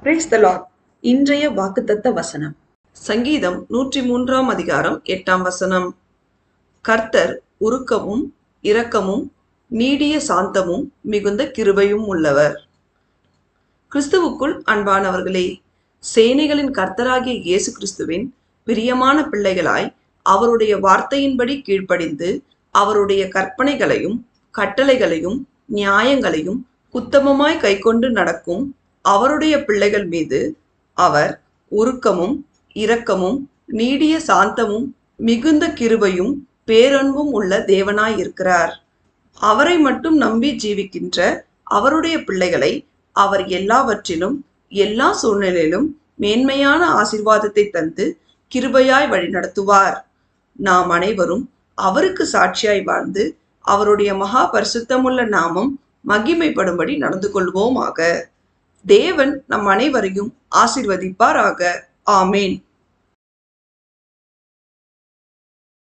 Praise the Lord. இன்றைய வாக்குத்தத்த வசனம் சங்கீதம் 103 அதிகாரம் 8 வசனம். கர்த்தர் உருக்கமும் இரக்கமும் நீடிய சாந்தமும் மிகுந்த கிருபையும் உள்ளவர். கிறிஸ்துவுக்குள் அன்பானவர்களே, சேனைகளின் கர்த்தராகிய இயேசு கிறிஸ்துவின் பிரியமான பிள்ளைகளாய் அவருடைய வார்த்தையின்படி கீழ்ப்படிந்து அவருடைய கற்பனைகளையும் கட்டளைகளையும் நியாயங்களையும் உத்தமமாய் கைக்கொண்டு நடக்கும் அவருடைய பிள்ளைகள் மீது அவர் உருக்கமும் இரக்கமும் நீடிய சாந்தமும் மிகுந்த கிருபையும் பேரன்பும் உள்ள தேவனாயிருக்கிறார். அவரை மட்டும் நம்பி ஜீவிக்கின்ற அவருடைய பிள்ளைகளை அவர் எல்லாவற்றிலும் எல்லா சூழ்நிலையிலும் மேன்மையான ஆசீர்வாதத்தை தந்து கிருபையாய் வழிநடத்துவார். நாம் அனைவரும் அவருக்கு சாட்சியாய் வாழ்ந்து அவருடைய மகா பரிசுத்தமுள்ள நாமம் மகிமைப்படும்படி நடந்து கொள்வோமாக. தேவன் நம் அனைவரையும் ஆசீர்வதிப்பாராக. ஆமேன்.